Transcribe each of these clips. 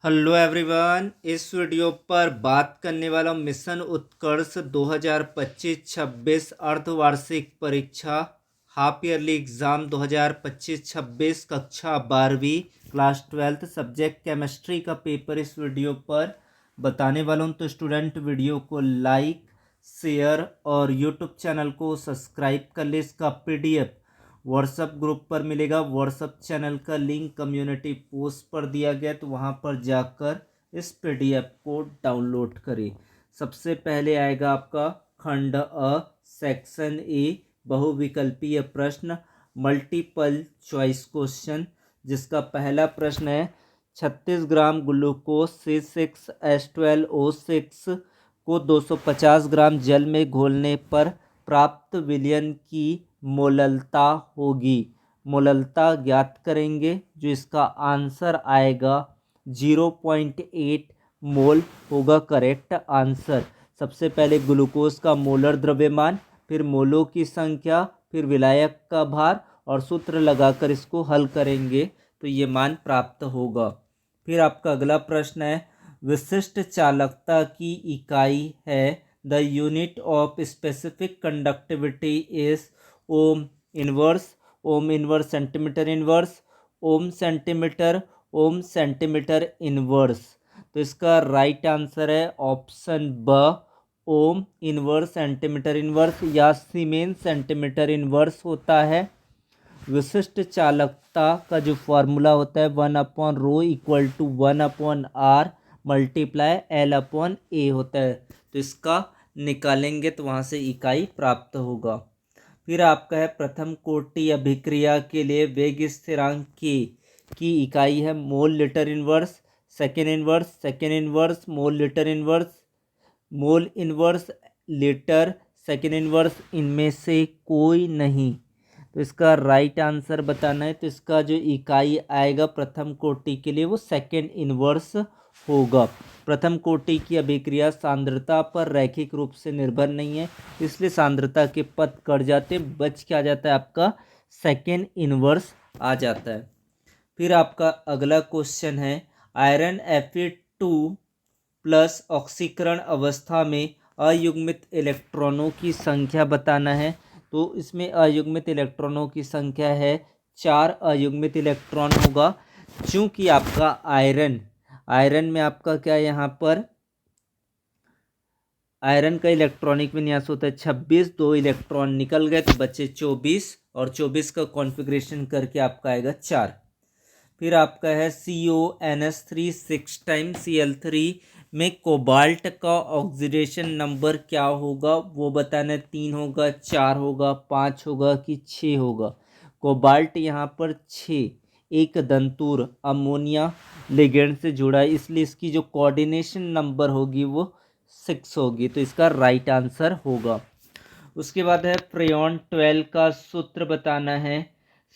Hello everyone. इस video पर बात करने वाला हूं मिशन उत्कर्ष 2025-26 अर्धवार्षिक परीक्षा हाफ ईयरली एग्ज़ाम 2025-26 कक्षा 12वीं क्लास 12th सब्जेक्ट केमिस्ट्री का पेपर इस वीडियो पर बताने वाला हूं। तो स्टूडेंट वीडियो को लाइक शेयर और यूट्यूब चैनल को सब्सक्राइब कर ले। इसका पीडीएफ व्हाट्सएप ग्रुप पर मिलेगा। व्हाट्सएप चैनल का लिंक कम्युनिटी पोस्ट पर दिया गया, तो वहाँ पर जाकर इस पीडीएफ को डाउनलोड करें। सबसे पहले आएगा आपका खंड अ सेक्शन ए बहुविकल्पीय प्रश्न मल्टीपल चॉइस क्वेश्चन, जिसका पहला प्रश्न है 36 ग्राम ग्लूकोज C6H12O6 को 250 ग्राम जल में घोलने पर प्राप्त विलयन की मोललता होगी। मोललता ज्ञात करेंगे, जो इसका आंसर आएगा 0.8 मोल होगा करेक्ट आंसर। सबसे पहले ग्लूकोज का मोलर द्रव्यमान, फिर मोलों की संख्या, फिर विलायक का भार और सूत्र लगाकर इसको हल करेंगे तो ये मान प्राप्त होगा। फिर आपका अगला प्रश्न है विशिष्ट चालकता की इकाई है the unit of specific conductivity is ohm inverse. Ohm inverse centimetre inverse, ohm centimetre inverse. तो इसका राइट आंसर है ऑप्शन ब ओम इनवर्स सेंटीमीटर इनवर्स या सीमेंस सेंटीमीटर इनवर्स होता है। विशिष्ट चालकता का जो फॉर्मूला होता है 1/ρ equal to 1/r multiply L/A होता है। तो इसका निकालेंगे तो वहाँ से इकाई प्राप्त होगा। फिर आपका है प्रथम कोटि अभिक्रिया के लिए वेग स्थिरांक की इकाई है mole litre inverse, second inverse mole litre inverse, mole inverse litre second inverse, इनमें से कोई नहीं। तो इसका राइट आंसर बताना है, तो इसका जो इकाई आएगा प्रथम कोटि के लिए वो सेकेंड इनवर्स होगा। प्रथम कोटि की अभिक्रिया सांद्रता पर रैखिक रूप से निर्भर नहीं है, इसलिए सांद्रता के पद कट जाते, बच क्या जाता है आपका सेकेंड इनवर्स आ जाता है। फिर आपका अगला क्वेश्चन है आयरन Fe2+ ऑक्सीकरण अवस्था में अयुग्मित इलेक्ट्रॉनों की संख्या बताना है। तो इसमें अयुग्मित इलेक्ट्रॉनों की संख्या है 4 अयुग्मित इलेक्ट्रॉन होगा। चूंकि आपका आयरन में आपका क्या यहाँ पर आयरन का इलेक्ट्रॉनिक विन्यास होता है 26, 2 इलेक्ट्रॉन निकल गए तो बचे 24 और 24 का कॉन्फ़िगरेशन करके आपका आएगा 4। फिर आपका है CONS3 6 टाइम Cl3 में कोबाल्ट का ऑक्सीडेशन नंबर क्या होगा वो बताना है। 3 होगा, 4 होगा, 5 होगा कि 6 होगा। कोबाल्ट यहाँ पर 6 एक दंतुर अमोनिया लिगेंड से जुड़ा है, इसलिए इसकी जो कोऑर्डिनेशन नंबर होगी वो 6 होगी। तो इसका राइट आंसर होगा। उसके बाद है फ्रेयॉन 12 का सूत्र बताना है।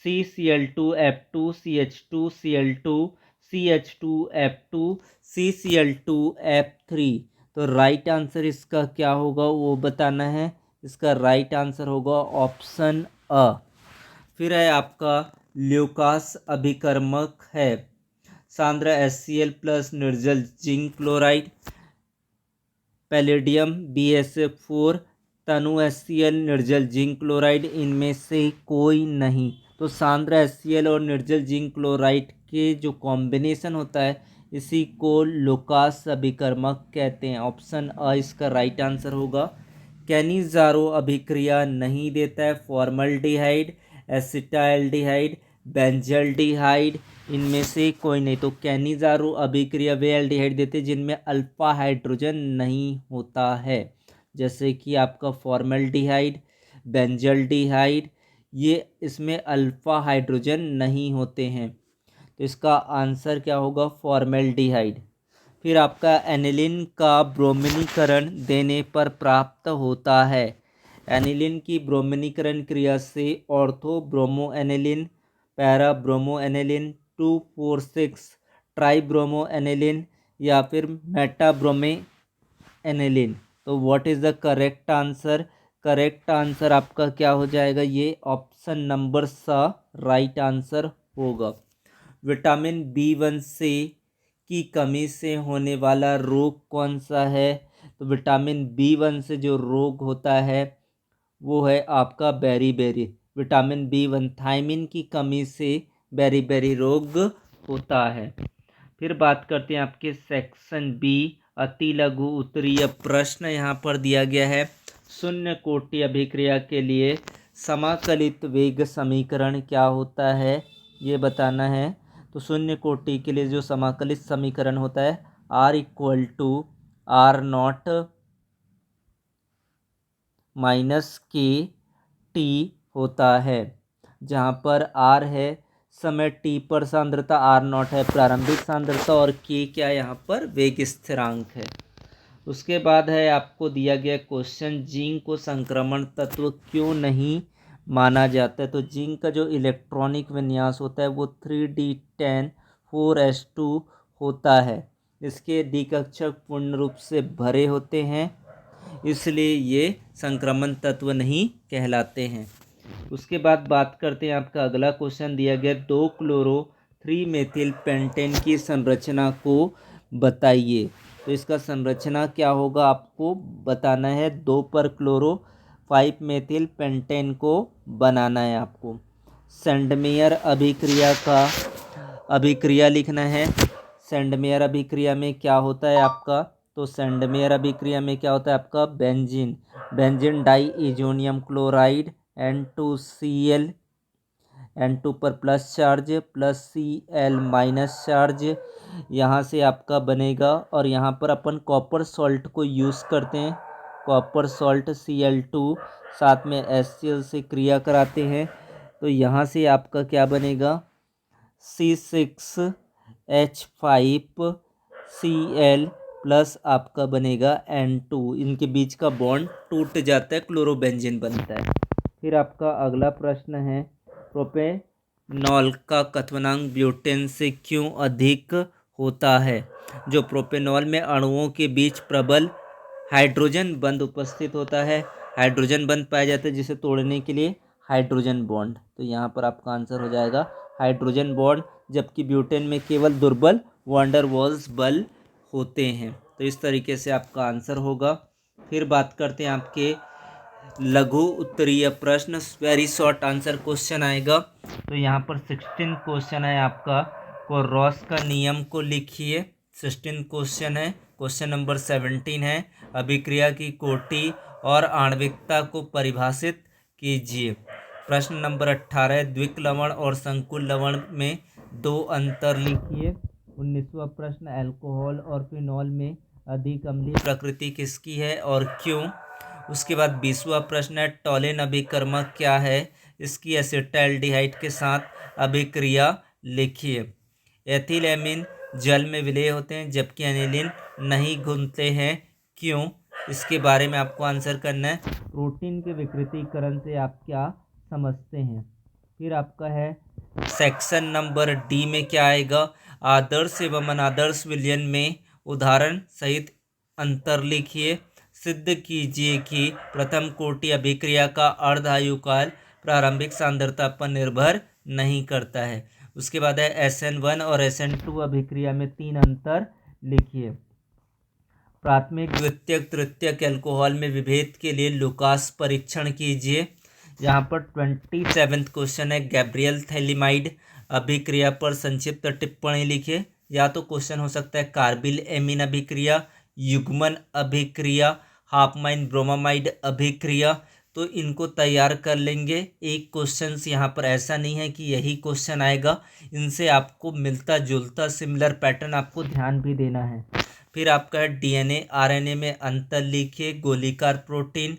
CCl2F2 CH2 Cl2 CH2F2 CCl2F3। तो राइट आंसर इसका क्या होगा वो बताना है। इसका राइट आंसर होगा ऑप्शन अ। फिर है आपका ल्यूकास अभिकर्मक है सांद्र HCl प्लस निर्जल जिंक क्लोराइड, पैलेडियम BSF4, तनु HCl निर्जल जिंक क्लोराइड, इनमें से कोई नहीं। तो सांद्र HCl और निर्जल जिंक क्लोराइड के जो कॉम्बिनेशन होता है इसी को लुकास अभिकर्मक कहते हैं। ऑप्शन अ इसका राइट आंसर होगा। कैनिजारो अभिक्रिया नहीं देता है फॉर्मल्डिहाइड, एसिटाल्डिहाइड, बेंजल्डिहाइड, इनमें से कोई नहीं। तो कैनिजारो अभिक्रिया वे एल्डिहाइड देते जिनमें अल्फा हाइड्रोजन नहीं होता है, जैसे कि आपका फॉर्मल्डिहाइड, बेंजल्डिहाइड, ये इसमें अल्फा हाइड्रोजन नहीं होते हैं। तो इसका आंसर क्या होगा फॉर्मल्डिहाइड। फिर आपका एनिलीन का ब्रोमिनीकरण देने पर प्राप्त होता है। एनिलीन की ब्रोमिनीकरण क्रिया से ortho bromo aniline, para bromo aniline, 2,4,6 try bromo aniline या फिर मेटा ब्रोमे एनिलीन। तो what is the correct answer? Correct answer आपका क्या हो जाएगा? ये ऑप्शन नंबर सा राइट आंसर होगा। विटामिन B1 से की कमी से होने वाला रोग कौन सा है? तो विटामिन B1 से जो रोग होता है वो है आपका बेरी विटामिन B1 थायमिन की कमी से बेरी रोग होता है। फिर बात करते हैं आपके सेक्शन बी अति लघु उत्तरीय प्रश्न यहाँ पर दिया गया है। शून्य कोटि अभिक्रिया के लिए समाकलित वेग समीकरण क्या होता है ये बताना है। तो शून्य कोटि के लिए जो समाकलित समीकरण होता है R=R0 - KT होता है, जहाँ पर R है समय t पर सांद्रता, R0 है प्रारंभिक सांद्रता और K क्या यहाँ पर वेग स्थिरांक है। उसके बाद है आपको दिया गया क्वेश्चन, जिंक को संक्रमण तत्व क्यों नहीं माना जाता है। तो जिंक का जो इलेक्ट्रॉनिक विन्यास होता है वो 3d10 4s2 होता है। इसके डी कक्षक पूर्ण रूप से भरे होते हैं, इसलिए ये संक्रमण तत्व नहीं कहलाते हैं। उसके बाद बात करते हैं आपका अगला क्वेश्चन दिया गया 2 क्लोरो 3 मेथिल पेंटेन की संरचना को बताइए। तो इसका संरचना क्या होगा आपको बताना है। 2 पर क्लोरो 5 मेथिल पेंटेन को बनाना है आपको। सेंडमेयर अभिक्रिया का अभिक्रिया लिखना है। सेंडमेयर अभिक्रिया में क्या होता है आपका, तो सेंडमेयर अभिक्रिया में क्या होता है आपका benzene die इजोनियम chloride N2Cl N2 पर plus charge plus Cl minus charge यहाँ से आपका बनेगा। और यहाँ पर अपन कॉपर सॉल्ट को यूज़ करते हैं, कॉपर सॉल्ट Cl2 साथ में HCl से क्रिया कराते हैं। तो यहाँ से आपका क्या बनेगा C6H5Cl प्लस आपका बनेगा N2। इनके बीच का बॉन्ड टूट जाता है, क्लोरोबेंजीन बनता है। फिर आपका अगला प्रश्न है प्रोपेनॉल का क्वथनांक ब्यूटेन से क्यों अधिक होता है। जो प्रोपेनॉल में अणुओं के बीच प्रबल हाइड्रोजन बंध उपस्थित होता है, हाइड्रोजन बंध पाया जाता है जिसे तोड़ने के लिए हाइड्रोजन बॉन्ड। तो यहाँ पर आपका आंसर हो जाएगा हाइड्रोजन बॉन्ड, जबकि ब्यूटेन में केवल दुर्बल वांडर वाल्स बल होते हैं। तो इस तरीके से आपका आंसर होगा। फिर बात करते हैं आपके लघु उत्तरीय प्रश्न, वेरी शॉर्ट आंसर क्वेश्चन आएगा। तो यहाँ पर 16 क्वेश्चन है आपका, को रॉस का नियम को लिखिए। 16 क्वेश्चन है। क्वेश्चन नंबर 17 है अभिक्रिया की कोटि और आणविकता को परिभाषित कीजिए। प्रश्न नंबर 18 है द्विक लवण और संकुल लवण में 2 अंतर लिखिए। 19वां प्रश्न अल्कोहल और फिनॉल में अधिक अम्लीय प्रकृति किसकी है और क्यों। उसके बाद 20वां प्रश्न है टॉलेन अभिकर्मक क्या है, इसकी एसिटाल्डिहाइड के साथ अभिक्रिया लिखिए। एथिल एमीन जल में विलय होते हैं जबकि एनिलीन नहीं घुलते हैं, क्यों, इसके बारे में आपको आंसर करना है। प्रोटीन के विकृतीकरण से आप क्या समझते हैं। फिर आपका है सेक्शन नंबर डी में क्या आएगा, आदर्श एवं अनादर्श विलयन में उदाहरण सहित अंतर लिखिए। सिद्ध कीजिए कि प्रथम कोटि अभिक्रिया का अर्धायुकाल प्रारंभिक सांद्रता पर निर्भर नहीं करता है। उसके बाद है SN1 और SN2 अभिक्रिया में 3 अंतर लिखिए। प्राथमिक द्वितीयक तृतीयक एल्कोहल में विभेद के लिए लुकास परीक्षण कीजिए। यहाँ पर 27वां क्वेश्चन है गैब्रियल थैलिमाइड अभिक्रिया पर संक्षिप्त टिप्पणी लिखिए। या तो क्वेश्चन हो सकता है कार्बिल एमीन अभिक्रिया, युग्मन अभिक्रिया, हाफमाइन ब्रोमामाइड अभिक्रिया। तो इनको तैयार कर लेंगे। एक क्वेश्चन यहाँ पर ऐसा नहीं है कि यही क्वेश्चन आएगा, इनसे आपको मिलता जुलता सिमिलर पैटर्न आपको ध्यान भी देना है। फिर आपका है DNA RNA में अंतर लिखिए। गोलीकार प्रोटीन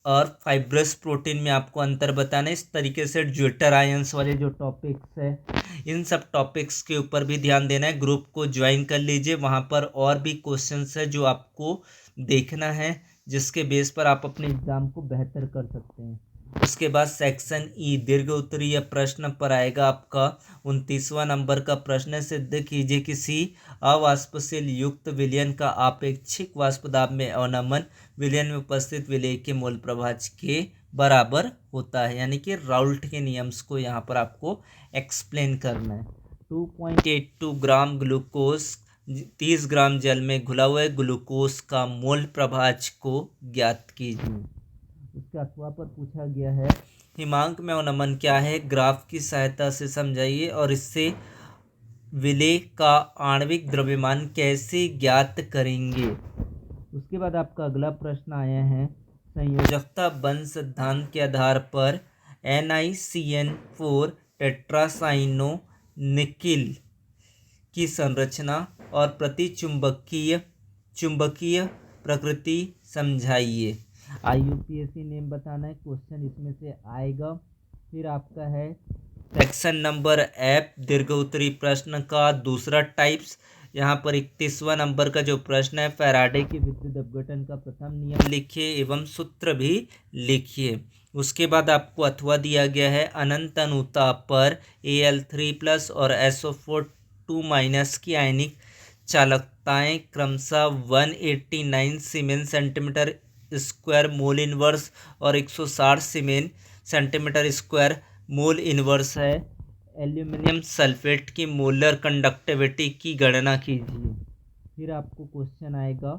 और फाइब्रस प्रोटीन में आपको अंतर बताना है। इस तरीके से ज्वेटर आयंस वाले जो टॉपिक्स है इन सब टॉपिक्स के ऊपर भी ध्यान देना है। ग्रुप को ज्वाइन कर लीजिए, वहाँ पर और भी क्वेश्चंस है जो आपको देखना है, जिसके बेस पर आप अपने एग्जाम को बेहतर कर सकते हैं। उसके बाद सेक्शन ई दीर्घ उत्तरीय प्रश्न पर आएगा आपका 29वां नंबर का प्रश्न है सिद्ध कीजिए किसी अवाष्पशील युक्त विलयन का आपेक्षिक वाष्प दाब में अवनमन विलयन में उपस्थित विलय के मोल प्रभाज के बराबर होता है। यानी कि राउल्ट के नियम्स को यहाँ पर आपको एक्सप्लेन करना है। 2.82 ग्राम ग्लूकोज 30 ग्राम जल में घुला हुआ ग्लूकोज का मोल प्रभाज को ज्ञात कीजिए। उसके अथवा पर पूछा गया है हिमांक में अवनमन क्या है, ग्राफ की सहायता से समझाइए और इससे विलेय का आणविक द्रव्यमान कैसे ज्ञात करेंगे। उसके बाद आपका अगला प्रश्न आया है संयोजकता बंध सिद्धांत के आधार पर NiCN4 टेट्रासाइनो निकिल की संरचना और चुंबकीय प्रकृति समझाइए। IUPAC नेम बताना है, क्वेश्चन इसमें से आएगा। फिर आपका है सेक्शन नंबर F दीर्घ उत्तरी प्रश्न का दूसरा टाइप्स। यहाँ पर 31वां नंबर का जो प्रश्न है फैराडे के विद्युत अपघटन का प्रथम नियम लिखिए एवं सूत्र भी लिखिए। उसके बाद आपको अथवा दिया गया है अनंत अनुता पर Al3+ और SO4 2- की आयनिक चालकताएं क्रमशः 189 सीमेन सेंटीमीटर स्क्वायर मोल इनवर्स और 160 सीमेन सेंटीमीटर स्क्वायर मोल इनवर्स है। एल्यूमिनियम सल्फेट की मोलर कंडक्टिविटी की गणना कीजिए। फिर आपको क्वेश्चन आएगा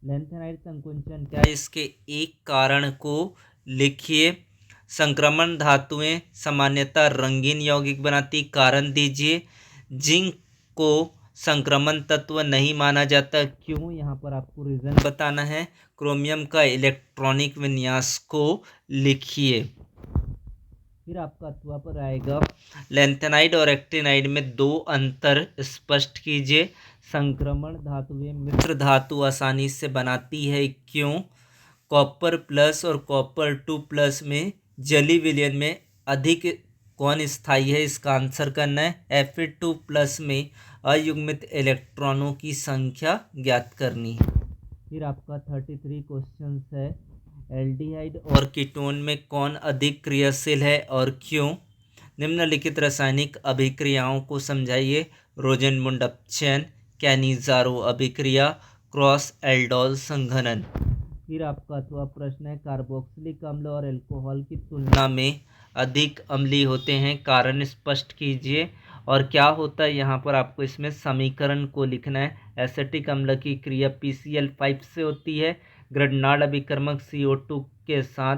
लैंथेनाइड संकुचन क्या है, इसके एक कारण को लिखिए। संक्रमण धातुएं सामान्यतः रंगीन यौगिक बनाती, कारण दीजिए। जिंक को संक्रमण तत्व नहीं माना जाता, क्यों, यहाँ पर आपको रीजन बताना है। क्रोमियम का इलेक्ट्रॉनिक विन्यास को लिखिए। फिर आपका अथवा पर आएगा लैंथेनाइड और एक्टिनाइड में दो अंतर स्पष्ट कीजिए। संक्रमण धातुएं मिश्र धातु आसानी से बनाती है, क्यों। कॉपर प्लस और कॉपर 2+ में जली विलयन में अधिक कौन स्थायी है, इसका आंसर करना है। Fe2+ में अयुग्मित इलेक्ट्रॉनों की संख्या ज्ञात करनी है। फिर आपका 33 क्वेश्चन है एल्डिहाइड और कीटोन में कौन अधिक क्रियाशील है और क्यों। निम्नलिखित रासायनिक अभिक्रियाओं को समझाइए। रोजेनमुंड अपचयन, कैनिज़ारो अभिक्रिया, क्रॉस एल्डोल संघनन। फिर आपका अथवा प्रश्न है कार्बोक्सिलिक अम्ल और अल्कोहल की तुलना में अधिक अम्लीय होते हैं, कारण स्पष्ट कीजिए। और क्या होता है यहाँ पर आपको इसमें समीकरण को लिखना है। एसिटिक अम्ल की क्रिया PCl5 से होती है। ग्रडनाल्ड अभिकर्मक CO2 के साथ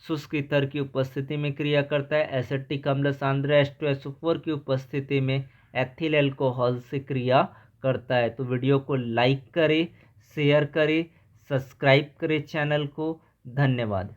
शुष्क ईथर की उपस्थिति में क्रिया करता है। एसिटिक अम्ल सांद्र H2SO4 की उपस्थिति में एथिल अल्कोहल से क्रिया करता है। तो वीडियो को लाइक करें, शेयर करें, सब्सक्राइब करें चैनल को। धन्यवाद।